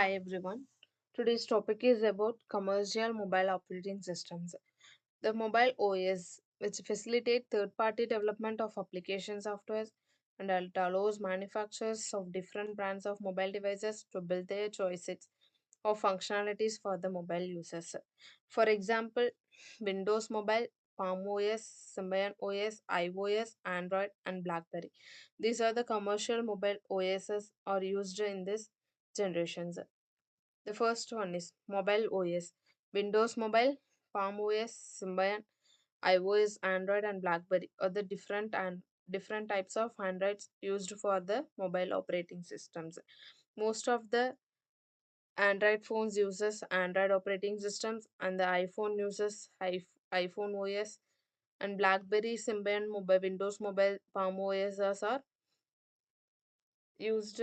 Hi everyone. Today's topic is about commercial mobile operating systems. The mobile OS, which facilitate third-party development of application software and it allows manufacturers of different brands of mobile devices to build their choices of functionalities for the mobile users. For example, Windows Mobile, Palm OS, Symbian OS, iOS, Android, and BlackBerry. These are the commercial mobile OSs are used in this generations. The first one is mobile OS. Windows Mobile, Palm OS, Symbian, iOS, Android, and BlackBerry are the different types of Androids used for the mobile operating systems. Most of the Android phones uses Android operating systems, and the iPhone uses iPhone OS, and BlackBerry, Symbian, mobile, Windows Mobile, Palm OS are used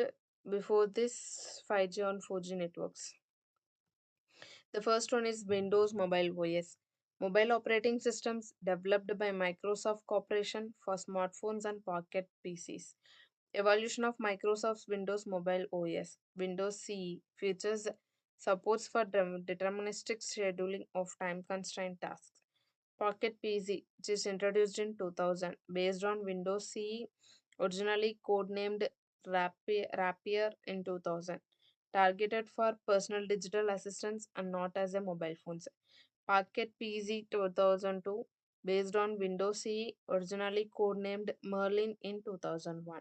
before this 5G and 4G networks. The first one is Windows Mobile OS. Mobile operating systems developed by Microsoft Corporation for smartphones and pocket PCs. Evolution of Microsoft's Windows Mobile OS. Windows CE features supports for deterministic scheduling of time constrained tasks. Pocket PC, which is introduced in 2000, based on Windows CE, originally codenamed Rapier in 2000, targeted for personal digital assistants and not as a mobile phones. Pocket PC 2002, based on Windows CE, originally codenamed Merlin in 2001.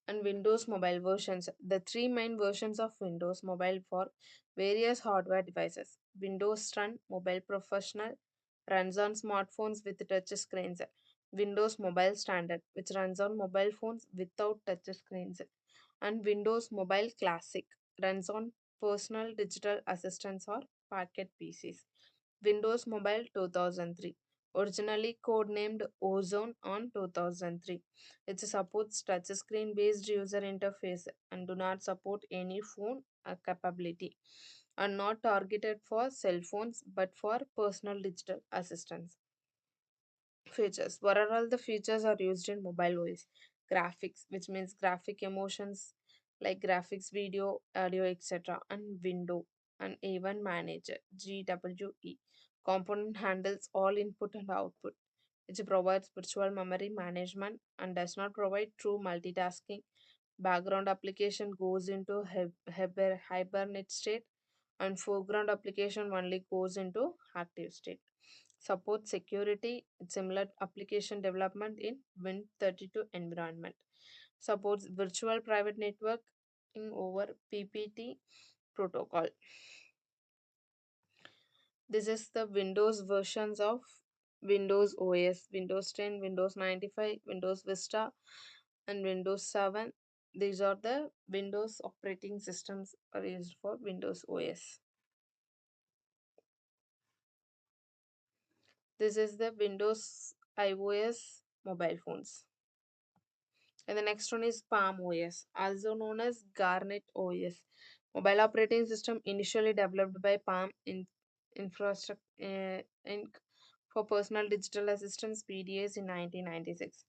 And Windows Mobile versions. The three main versions of Windows Mobile for various hardware devices. Windows Run Mobile Professional runs on smartphones with touch screens. Windows Mobile Standard, which runs on mobile phones without touch screens. And Windows Mobile Classic runs on personal digital assistants or pocket PCs. Windows Mobile 2003, originally codenamed Ozone on 2003. It supports touchscreen based user interface and do not support any phone capability and not targeted for cell phones but for personal digital assistants. Features. What are all the features are used in mobile OS? Graphics, which means graphic emotions like graphics, video, audio, etc. And window and even manager GWE. Component handles all input and output, which provides virtual memory management and does not provide true multitasking. Background application goes into hibernate state and foreground application only goes into active state. Support security, similar application development in Win32 environment. Supports virtual private network in over PPT protocol. This is the Windows versions of Windows OS, Windows 10, Windows 95, Windows Vista, and Windows 7. These are the Windows operating systems are used for Windows OS. This is the Windows iOS mobile phones. And the next one is Palm OS, also known as Garnet OS. Mobile operating system initially developed by Palm Infrastructure Inc. for personal digital assistance PDAs in 1996.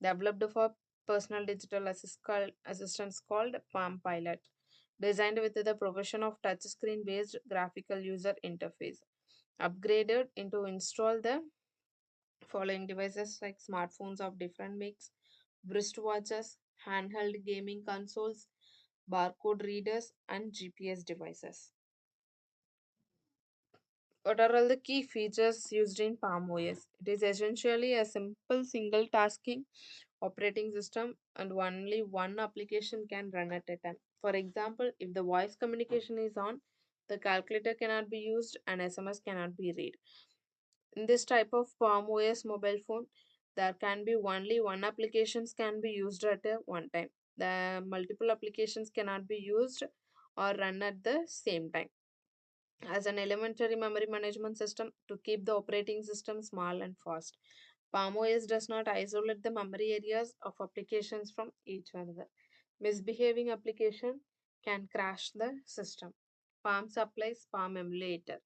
Developed for personal digital assistance called Palm Pilot. Designed with the provision of touchscreen based graphical user interface. Upgraded into install the following devices like smartphones of different makes, wristwatches, handheld gaming consoles, barcode readers, and GPS devices. What are all the key features used in Palm OS? It is essentially a simple single tasking operating system and only one application can run at a time. For example, if the voice communication is on, the calculator cannot be used and SMS cannot be read. In this type of Palm OS mobile phone, there can be only one applications can be used at a one time. The multiple applications cannot be used or run at the same time. As an elementary memory management system to keep the operating system small and fast. Palm OS does not isolate the memory areas of applications from each other. Misbehaving application can crash the system. Palm supplies Palm emulator.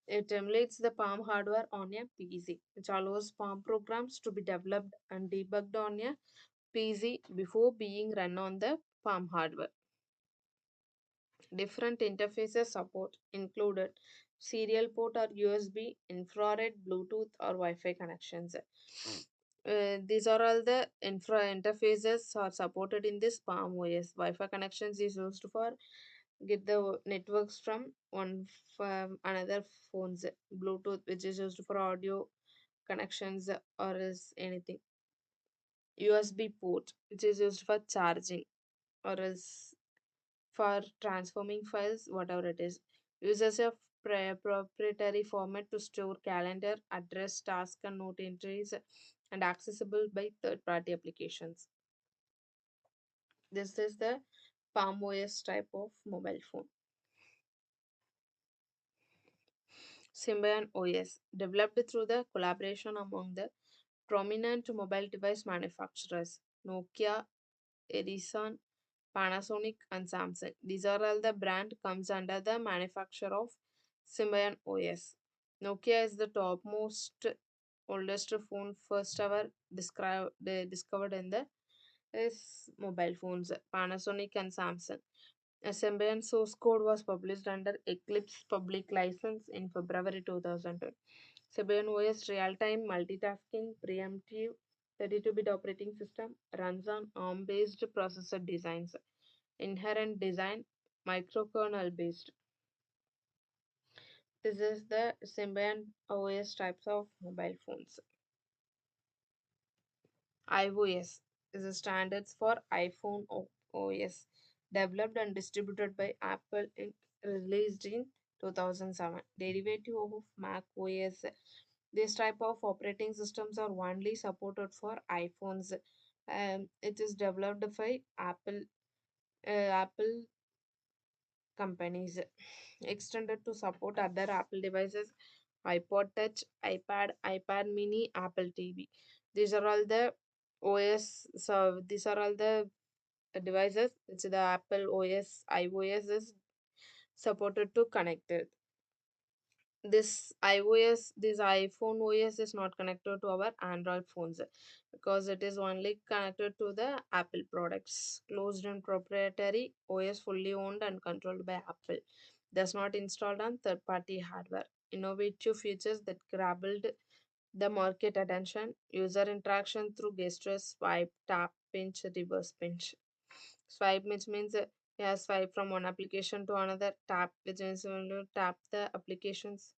It emulates the Palm hardware on a PC, which allows Palm programs to be developed and debugged on a PC before being run on the Palm hardware. Different interfaces support included serial port or USB, infrared, Bluetooth, or Wi-Fi connections. These are all the infra interfaces are supported in this Palm OS. Wi-Fi connections is used for get the networks from another phones. Bluetooth, which is used for audio connections or is anything. USB port, which is used for charging or else for transforming files, whatever it is. Uses a proprietary format to store calendar, address, task, and note entries, and accessible by third party applications. This is the Palm OS type of mobile phone. Symbian OS, developed through the collaboration among the prominent mobile device manufacturers Nokia, Ericsson, Panasonic, and Samsung. These are all the brand comes under the manufacture of Symbian OS. Nokia is the topmost oldest phone first ever discovered in the is mobile phones. Panasonic and Samsung. A Symbian source code was published under Eclipse public license in February 2010. Symbian OS real-time multitasking preemptive 32-bit operating system runs on ARM-based processor designs. Inherent design microkernel based. This is the Symbian OS types of mobile phones. iOS is the standards for iPhone OS, developed and distributed by Apple and released in 2007. Derivative of Mac OS. This type of operating systems are only supported for iPhones. It is developed by Apple companies, extended to support other Apple devices, iPod Touch, iPad, iPad Mini, Apple TV. These are all the OS. So these are all the devices which the Apple OS, iOS is supported to connect it. This iOS, this iPhone OS is not connected to our Android phones because it is only connected to the Apple products. Closed and proprietary OS fully owned and controlled by Apple. Does not installed on third party hardware. Innovative features that grabbed the market attention. User interaction through gesture swipe, tap, pinch, reverse pinch. Swipe which means yeah, swipe from one application to another. Tap which means when you tap the applications.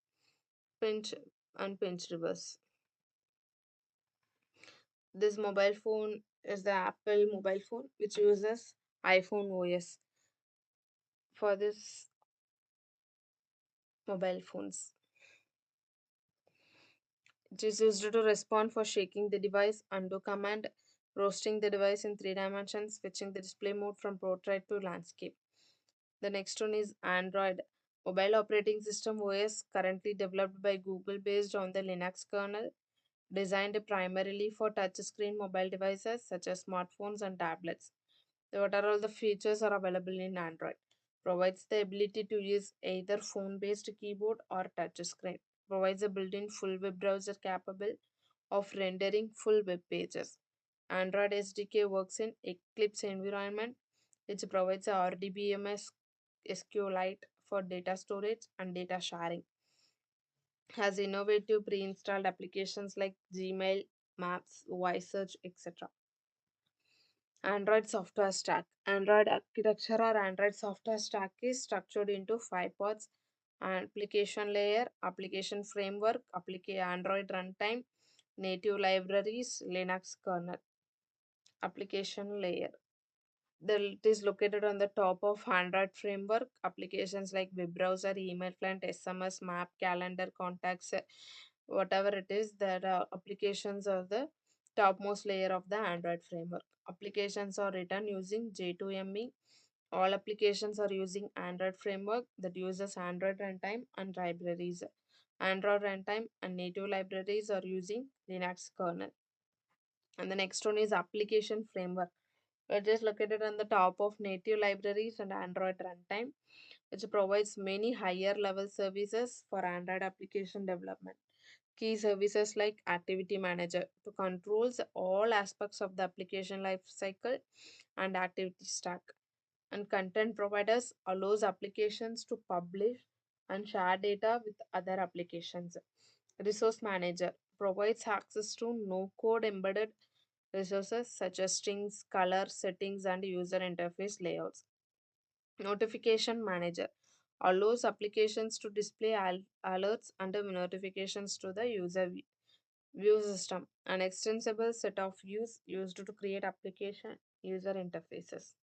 Pinch and pinch reverse. This mobile phone is the Apple mobile phone which uses iPhone OS for this mobile phones. It is used to respond for shaking the device, undo command, roasting the device in three dimensions, switching the display mode from portrait to landscape. The next one is Android. Mobile operating system OS currently developed by Google based on the Linux kernel, designed primarily for touchscreen mobile devices such as smartphones and tablets. So what are all the features are available in Android? Provides the ability to use either phone-based keyboard or touchscreen. Provides a built-in full web browser capable of rendering full web pages. Android SDK works in Eclipse environment, which provides a RDBMS SQLite for data storage and data sharing. Has innovative pre-installed applications like Gmail, Maps, Voice Search, etc. Android software stack. Android architecture or Android software stack is structured into five parts: application layer, application framework, Android runtime, native libraries, Linux kernel. Application layer. It is located on the top of Android framework. Applications like web browser, email client, SMS, map, calendar, contacts, whatever it is, that applications are the topmost layer of the Android framework. Applications are written using J2ME. All applications are using Android framework that uses Android runtime and libraries. Android runtime and native libraries are using Linux kernel. And the next one is application framework. It is located on the top of native libraries and Android runtime, which provides many higher level services for Android application development. Key services like Activity Manager to controls all aspects of the application lifecycle and activity stack. And content providers allows applications to publish and share data with other applications. Resource manager provides access to no code embedded resources such as strings, color, settings, and user interface layouts. Notification manager allows applications to display alerts and notifications to the view system, an extensible set of views used to create application user interfaces.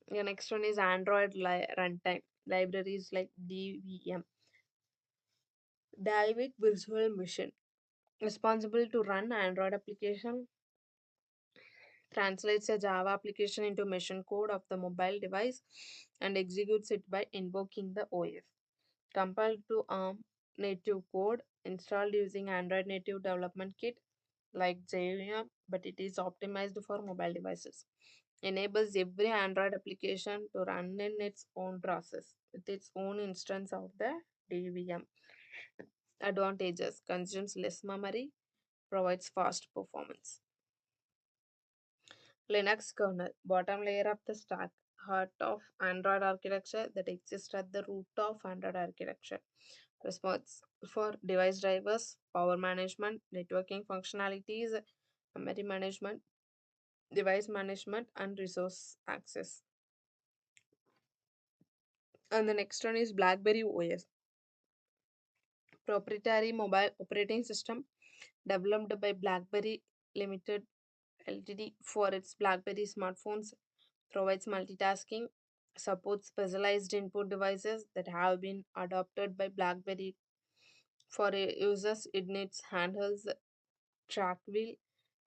The next one is Android runtime libraries like DVM, Dynamic Virtual Machine, responsible to run Android application, translates a Java application into machine code of the mobile device and executes it by invoking the OS. Compiled to ARM native code, installed using Android native development kit like JVM, but it is optimized for mobile devices. Enables every Android application to run in its own process with its own instance of the DVM. Advantages: consumes less memory, provides fast performance. Linux kernel, bottom layer of the stack, heart of Android architecture that exists at the root of Android architecture. Response for device drivers, power management, networking functionalities, memory management, device management, and resource access. And the next one is BlackBerry OS, proprietary mobile operating system developed by BlackBerry Limited Ltd for its BlackBerry smartphones, provides multitasking, supports specialized input devices that have been adopted by BlackBerry for users. It needs handhelds, track wheel,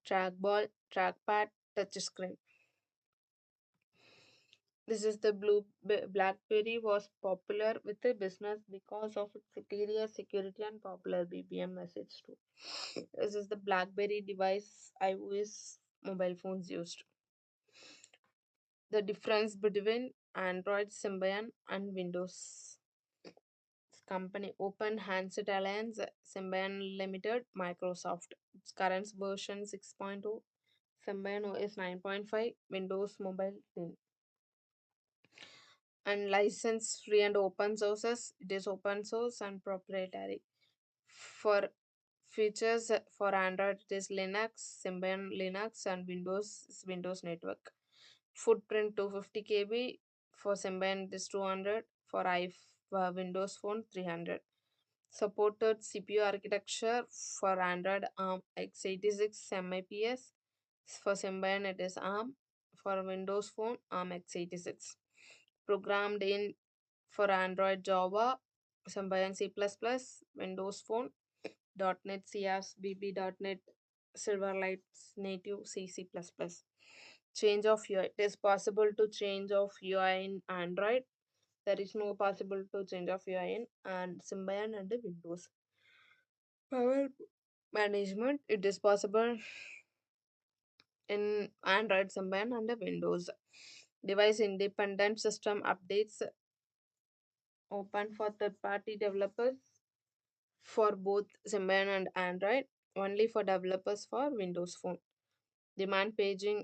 trackball, trackpad, touchscreen. This is the BlackBerry was popular with the business because of its superior security and popular BBM message too. This is the BlackBerry device iOS mobile phones used. The difference between Android Symbian and Windows company Open Handset Alliance Symbian Limited Microsoft. Its current version 6.0, Symbian OS 9.5, Windows Mobile 10. And license free and open sources. It is open source and proprietary. For features for Android, it is Linux, Symbian Linux, and Windows is Windows Network. Footprint 250 KB, for Symbian it is 200, for Windows Phone 300. Supported CPU architecture for Android ARM x86 MIPS. For Symbian it is ARM. For Windows Phone ARM x86. Programmed in for Android Java, Symbian C++, Windows Phone, .NET CS, BB.NET, Silverlight's native C++. Change of UI. It is possible to change of UI in Android. There is no possible to change of UI in and Symbian and Windows. Power management. It is possible in Android, Symbian and Windows. Device independent system updates open for third-party developers for both Symbian and Android, only for developers for Windows Phone. Demand paging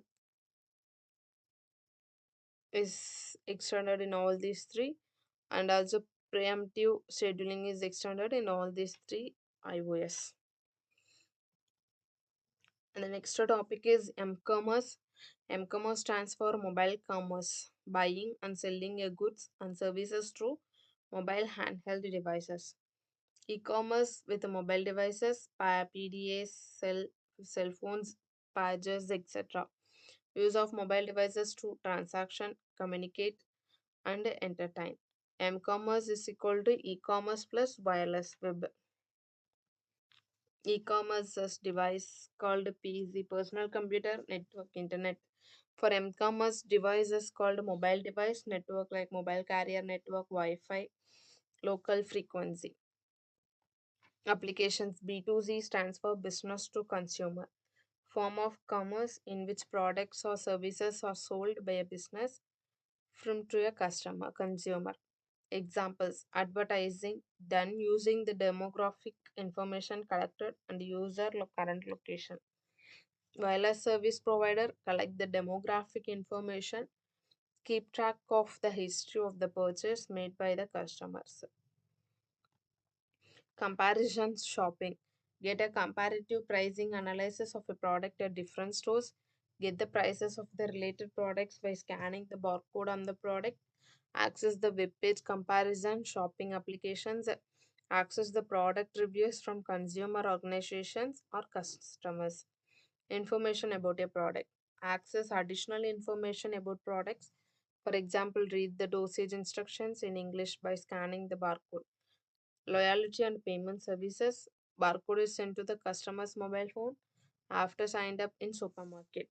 is extended in all these three, and also preemptive scheduling is extended in all these three iOS. And the next topic is m-commerce. M-commerce stands for mobile commerce, buying and selling a goods and services through mobile handheld devices. E-commerce with mobile devices, PDAs, cell phones, pagers, etc. Use of mobile devices to transaction, communicate, and entertain. M-commerce is equal to e-commerce plus wireless web. E-commerce is device called PC, personal computer, network, internet. For m-commerce devices called mobile device, network like mobile carrier network, Wi-Fi, local frequency. Applications B2C stands for business to consumer. Form of commerce in which products or services are sold by a business from to a customer, consumer. Examples: advertising done using the demographic information collected and user current location. Wireless service provider collect the demographic information keep track of the history of the purchase made by the customers. Comparison shopping. Get a comparative pricing analysis of a product at different stores. Get the prices of the related products by scanning the barcode on the product. Access the web page comparison shopping applications. Access the product reviews from consumer organizations or customers. Information about a product. Access additional information about products. For example, read the dosage instructions in English by scanning the barcode. Loyalty and payment services. Barcode is sent to the customer's mobile phone after signed up in supermarket.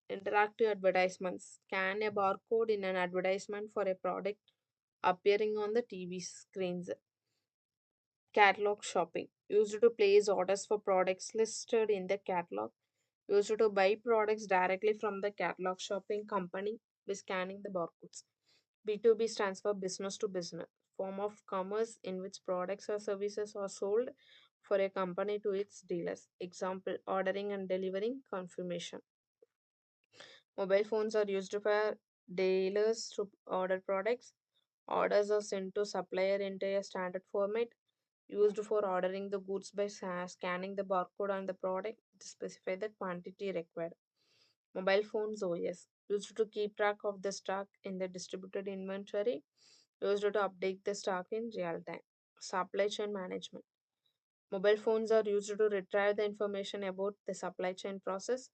Interactive advertisements. Scan a barcode in an advertisement for a product appearing on the TV screens. Catalog shopping. Used to place orders for products listed in the catalog. Used to buy products directly from the catalog shopping company by scanning the barcodes. B2B stands for business to business, form of commerce in which products or services are sold for a company to its dealers. Example, ordering and delivering confirmation. Mobile phones are used for dealers to order products. Orders are sent to supplier into a standard format, used for ordering the goods by scanning the barcode on the product to specify the quantity required. Mobile phones OS used to keep track of the stock in the distributed inventory, used to update the stock in real time. Supply chain management. Mobile phones are used to retrieve the information about the supply chain process,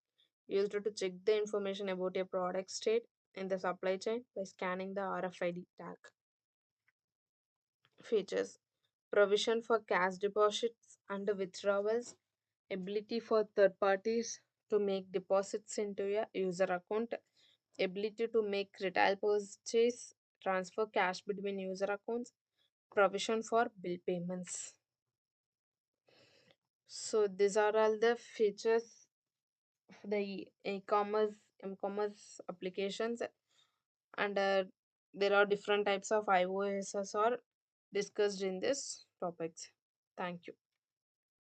used to check the information about a product state in the supply chain by scanning the RFID tag. Features: provision for cash deposits and withdrawals, ability for third parties to make deposits into a user account, ability to make retail purchase, transfer cash between user accounts, provision for bill payments. So these are all the features of the e-commerce applications, and there are different types of iOS are discussed in this topics. Thank you.